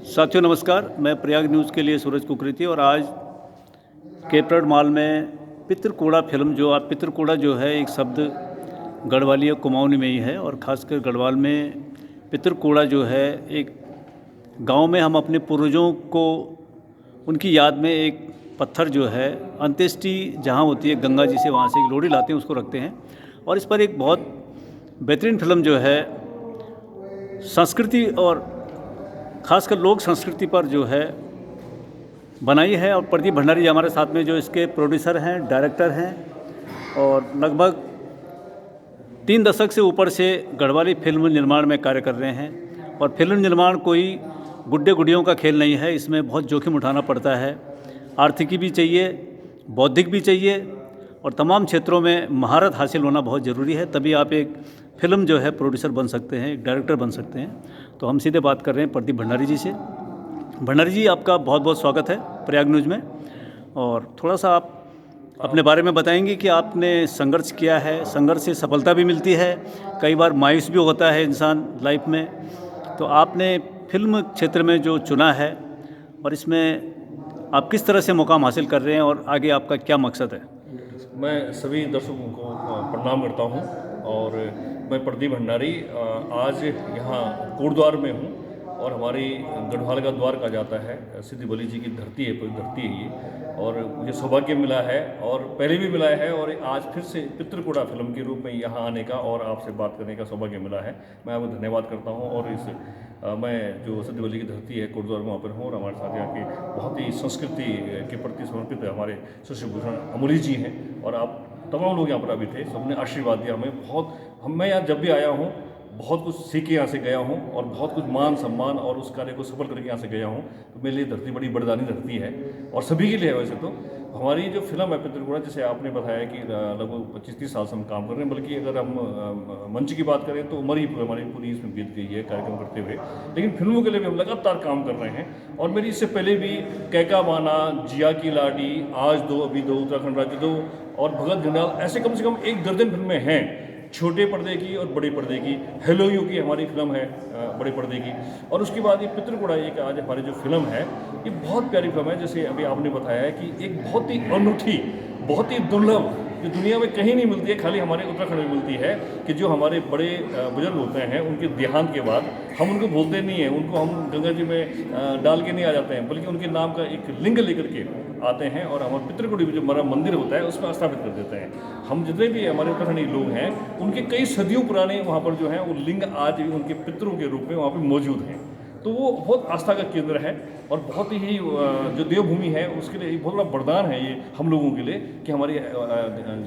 साथियों नमस्कार, मैं प्रयाग न्यूज़ के लिए सूरज कुकरेती और आज केपरड मॉल में पितृकूड़ा फिल्म पितृकूड़ा जो है एक शब्द गढ़वाली और कुमाऊनी में ही है और ख़ासकर गढ़वाल में पितृकूड़ा जो है एक गांव में हम अपने पूर्वजों को उनकी याद में एक पत्थर जो है अंत्येष्टि जहां होती है गंगा जी से वहां से एक लोड़ी लाते हैं उसको रखते हैं और इस पर एक बहुत बेहतरीन फिल्म जो है संस्कृति और ख़ासकर लोक संस्कृति पर जो है बनाई है। और प्रदीप भंडारी जी हमारे साथ में जो इसके प्रोड्यूसर हैं, डायरेक्टर हैं और लगभग 3 दशक से ऊपर से गढ़वाली फिल्म निर्माण में कार्य कर रहे हैं। और फिल्म निर्माण कोई गुड्डे गुड़ियों का खेल नहीं है, इसमें बहुत जोखिम उठाना पड़ता है। आर्थिकी भी चाहिए, बौद्धिक भी चाहिए और तमाम क्षेत्रों में महारत हासिल होना बहुत ज़रूरी है, तभी आप एक फिल्म जो है प्रोड्यूसर बन सकते हैं, एक डायरेक्टर बन सकते हैं। तो हम सीधे बात कर रहे हैं प्रदीप भंडारी जी से। भंडारी जी, आपका बहुत बहुत स्वागत है प्रयाग न्यूज़ में। और थोड़ा सा आप अपने बारे में बताएंगे कि आपने संघर्ष किया है, संघर्ष से सफलता भी मिलती है, कई बार मायूस भी होता है इंसान लाइफ में। तो आपने फिल्म क्षेत्र में जो चुना है और इसमें आप किस तरह से मुकाम हासिल कर रहे हैं और आगे आपका क्या मकसद है? मैं सभी दर्शकों को प्रणाम करता हूं और मैं प्रदीप भंडारी आज यहाँ कोटद्वार में हूँ और हमारी गढ़वाल का द्वार कहा जाता है, सिद्धि बली जी की धरती है, पूरी धरती है ये। और मुझे सौभाग्य मिला है और पहले भी मिला है और आज फिर से पितृकूड़ा फिल्म के रूप में यहाँ आने का और आपसे बात करने का सौभाग्य मिला है। मैं आपको धन्यवाद करता हूँ। और मैं जो सिद्धि बली की धरती है कोटद्वार में वहाँ पर हूँ और हमारे साथ यहाँ के बहुत ही संस्कृति के प्रति समर्पित हमारे शशिभूषण अमोली जी हैं और आप तमाम लोग यहाँ पर अभी थे, सबने आशीर्वाद दिया हमें। मैं यहाँ जब भी आया हूँ बहुत कुछ सीख के यहाँ से गया हूँ और बहुत कुछ मान सम्मान और उस कार्य को सफल करके यहाँ से गया हूँ। तो मेरे लिए धरती बड़ी बरदानी धरती है और सभी के लिए है। वैसे तो हमारी जो फिल्म है पितृकूड़ा, जैसे आपने बताया कि लगभग 25-30 साल से हम काम कर रहे हैं, बल्कि अगर हम मंच की बात करें तो उम्र ही हमारी पूरी इसमें बीत गई है कार्यक्रम करते हुए। लेकिन फिल्मों के लिए भी हम लगातार काम कर रहे हैं और मेरी इससे पहले भी कैका बाना, जिया की लाडी, आज दो अभी दो, उत्तराखंड राज्य दो और भगत जंजाल, ऐसे कम से कम 1 दर्जन फिल्में हैं, छोटे पर्दे की और बड़े पर्दे की। हेलो यू की हमारी फिल्म है बड़े पर्दे की। और उसके बाद ये पितृकूड़ा एक आज हमारी जो फिल्म है ये बहुत प्यारी फिल्म है। जैसे अभी आपने बताया है कि एक बहुत ही अनूठी, बहुत ही दुर्लभ, जो दुनिया में कहीं नहीं मिलती है, खाली हमारे उत्तराखंड में मिलती है, कि जो हमारे बड़े बुजुर्ग होते हैं उनके देहांत के बाद हम उनको भूलते नहीं हैं, उनको हम गंगा जी में डाल के नहीं आ जाते हैं, बल्कि उनके नाम का एक लिंग लेकर के आते हैं और हमारे पितृकुड़ी में जो हमारा मंदिर होता है उसमें स्थापित कर देते हैं। हम जितने भी हमारे उत्तराखंडी लोग हैं उनके कई सदियों पुराने वहाँ पर जो है वो लिंग आज भी उनके पितरों के रूप में वहाँ पर मौजूद हैं। तो वो बहुत आस्था का केंद्र है और बहुत ही जो देवभूमि है उसके लिए बहुत बड़ा वरदान है ये हम लोगों के लिए कि हमारे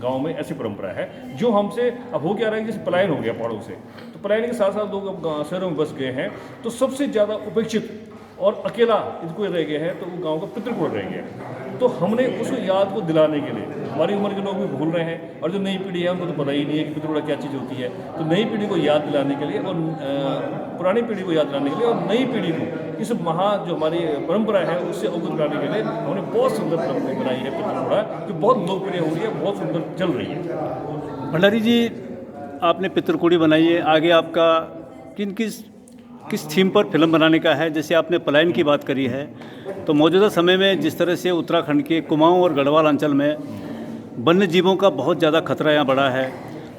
गांव में ऐसी परंपरा है। जो हमसे अब हो क्या रहा है, जैसे पलायन हो गया पहाड़ों से, तो पलायन के साथ साथ लोग अब शहरों में बस गए हैं, तो सबसे ज़्यादा उपेक्षित और अकेला इनको रह गए हैं तो वो गांव का पितृकूड़ रह गया। तो हमने उस याद को दिलाने के लिए, हमारी उम्र के लोग भी भूल रहे हैं और जो नई पीढ़ी है उनको तो पता ही नहीं है कि पितृकूड़ा क्या चीज़ होती है, तो नई पीढ़ी को याद दिलाने के लिए और पुरानी पीढ़ी को याद दिलाने के लिए और नई पीढ़ी को इस जो हमारी परंपरा है उससे अवगत कराने के लिए हमने बहुत सुंदर फिल्म बनाई है पितृकूड़ा, जो बहुत लोकप्रिय हो रही है, बहुत सुंदर चल रही है। भंडारी जी, आपने पितृकूड़ी बनाई है, आगे आपका किस थीम पर फिल्म बनाने का है? जैसे आपने पलायन की बात करी है, तो मौजूदा समय में जिस तरह से उत्तराखंड के कुमाऊं और गढ़वाल अंचल में वन्य जीवों का बहुत ज़्यादा खतरा यहाँ बढ़ा है।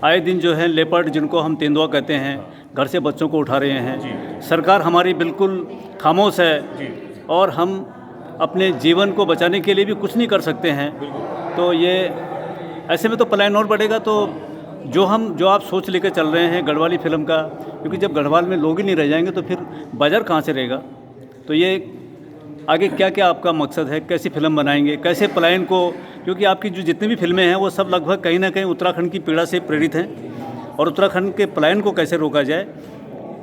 आए दिन जो है लेपर्ड, जिनको हम तेंदुआ कहते हैं, घर से बच्चों को उठा रहे हैं। सरकार हमारी बिल्कुल खामोश है और हम अपने जीवन को बचाने के लिए भी कुछ नहीं कर सकते हैं। तो ये ऐसे में तो पलायन और बढ़ेगा। तो जो आप सोच लेकर चल रहे हैं गढ़वाली फिल्म का, क्योंकि जब गढ़वाल में लोग ही नहीं रह जाएंगे तो फिर बाज़ार कहाँ से रहेगा? तो ये आगे क्या क्या आपका मकसद है, कैसी फिल्म बनाएंगे, कैसे पलायन को, क्योंकि आपकी जो जितनी भी फिल्में हैं वो सब लगभग कहीं ना कहीं उत्तराखंड की पीड़ा से प्रेरित हैं, और उत्तराखंड के पलायन को कैसे रोका जाए,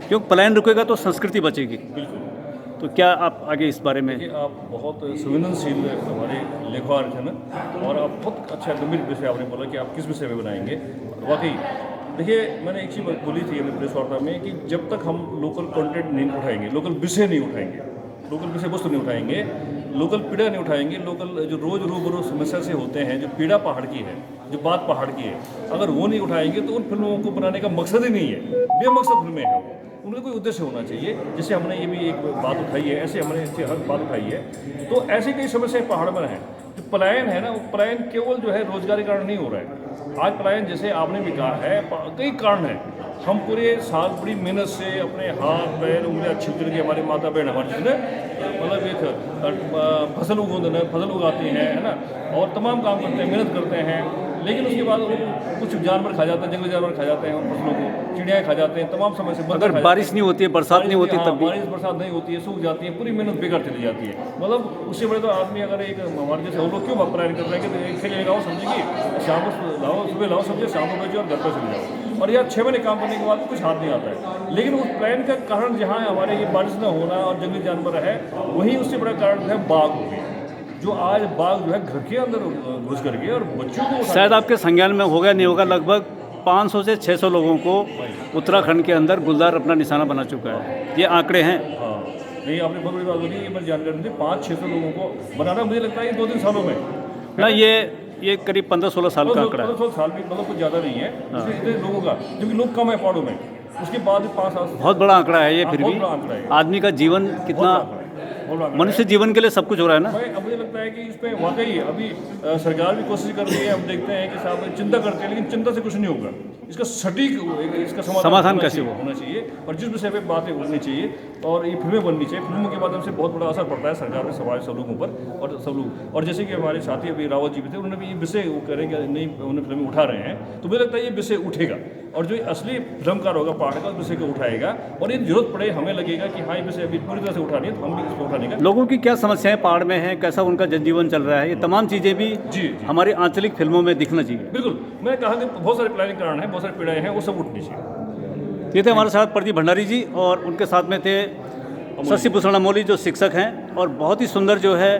क्योंकि पलायन रुकेगा तो संस्कृति बचेगी। तो क्या आप आगे इस बारे में? आप बहुत संवेदनशील हमारे लेखवार हैं ना, और आप बहुत अच्छा गंभीर विषय आपने बोला कि आप किस विषय में बनाएंगे। वाकई देखिए, मैंने एक चीज़ बोली थी अपने प्रेस वार्ता में कि जब तक हम लोकल कंटेंट नहीं उठाएंगे, लोकल विषय नहीं उठाएंगे, लोकल विषय वस्तु नहीं उठाएंगे, लोकल पीड़ा नहीं उठाएंगे, लोकल जो रोज़ रूबरू समस्या से होते हैं, जो पीड़ा पहाड़ की है, जो बात पहाड़ की है, अगर वो नहीं उठाएंगे तो उन फिल्मों को बनाने का मकसद ही नहीं है, बेमकसद फिल्में हैं उनका कोई उद्देश्य होना चाहिए। जैसे हमने ये भी एक बात उठाई है, ऐसे हमने ऐसे हर बात उठाई है। तो ऐसी कई समस्याएं पहाड़ में हैं। जो पलायन है ना, वो पलायन केवल जो है रोजगार के कारण नहीं हो रहा है। आज पलायन जैसे आपने भी कहा है, कई कारण हैं। हम पूरे साल बड़ी मेहनत से अपने हाथ पैर उंगलियां छिल करके, हमारे माता बहन हमारे जिसने मतलब एक फसल उगाती हैं, है ना, और तमाम काम करते हैं, मेहनत करते हैं। लेकिन उसके बाद उनको कुछ जानवर खा जाते हैं, जंगली जानवर खा जाते हैं उन फसलों को, चिड़ियाँ खा जाते हैं, तमाम समय से अगर बारिश नहीं होती है, बरसात नहीं होती, तब भी बारिश बरसात नहीं होती है, सूख जाती है, पूरी मेहनत बेकार चली जाती है। मतलब उससे बड़े तो आदमी अगर एक हमारे जैसे हम लोग क्यों पलायन कर रहे हैं कि खेल लगाओ सब्जी की, शाम को लाओ, सुबह लाओ सब्जी, शाम को बेचो और घर पर चले जाओ, और यार 6 महीने काम करने के बाद कुछ हाथ नहीं आता है। लेकिन उस पलायन का कारण जहाँ हमारे ये बारिश न होना और जंगली जानवर है, वहीं उससे बड़ा कारण है बाघ हो गए, जो आज बाघ जो है घर के अंदर घुस करके और बच्चों को शायद आपके संज्ञान में होगा नहीं होगा, लगभग 500 से 600 लोगों को उत्तराखंड के अंदर गुलदार अपना निशाना बना चुका है। ये आंकड़े हैं। हाँ, नहीं आपने बहुत बड़ी बात बोली, ये मैं जानकारी थी। 500-600 लोगों को बनाना मुझे लगता है 2-3 सालों में ना, ये करीब 15-16 साल का आंकड़ा है। 15 साल भी मतलब कुछ ज़्यादा नहीं है इतने लोगों का, क्योंकि लोग कम है पहाड़ों में। उसके बाद भी 5 साल बहुत बड़ा आंकड़ा है ये। फिर बहुत भी बड़ा आंकड़ा है। आदमी का जीवन कितना, बहुत बड़ा मनुष्य जीवन के लिए सब कुछ हो रहा है ना। भाई अब मुझे लगता है कि इस पर वाकई अभी सरकार भी कोशिश कर रही है। हम देखते हैं कि साहब चिंता करते हैं, लेकिन चिंता से कुछ नहीं होगा। इसका सटीक इसका समाधान कैसे होना चाहिए, और जिस विषय पे बातें होनी चाहिए, और ये फिल्में बननी चाहिए। फिल्मों के माध्यम से बहुत बड़ा असर पड़ता है सरकार में, समाज सब लोगों पर, और सब लोग। और जैसे कि हमारे साथी अभी रावत जी भी थे, उन्होंने भी ये विषय वो करें कि नहीं, उन्होंने फिल्में उठा रहे हैं, तो मुझे लगता है ये विषय उठेगा, और जो असली फिल्मकार होगा पहाड़ का, उस विषय को उठाएगा। और ये जरूरत पड़े, हमें लगेगा कि हाँ ये विषय अभी पूरी तरह से उठानी है, तो हम भी इसको उठाने का। लोगों की क्या समस्याएं पहाड़ में हैं, कैसा उनका जनजीवन चल रहा है, ये तमाम चीज़ें भी जी हमारी आंचलिक फिल्मों में दिखना चाहिए। बिल्कुल, मैंने कहा कि बहुत सारे प्लानिंग कारण हैं, बहुत सारे पीड़ाएं हैं, वो सब उठनी चाहिए। ये थे हमारे साथ प्रदीप भंडारी जी, और उनके साथ में थे शशि भूषण अमोली, जो शिक्षक हैं और बहुत ही सुंदर जो है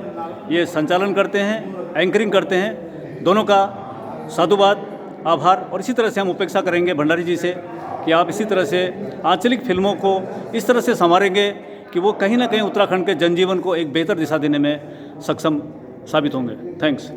ये संचालन करते हैं, एंकरिंग करते हैं। दोनों का साधुवाद, आभार। और इसी तरह से हम अपेक्षा करेंगे भंडारी जी से कि आप इसी तरह से आंचलिक फिल्मों को इस तरह से संवारेंगे कि वो कहीं ना कहीं उत्तराखंड के जनजीवन को एक बेहतर दिशा देने में सक्षम साबित होंगे। थैंक्स।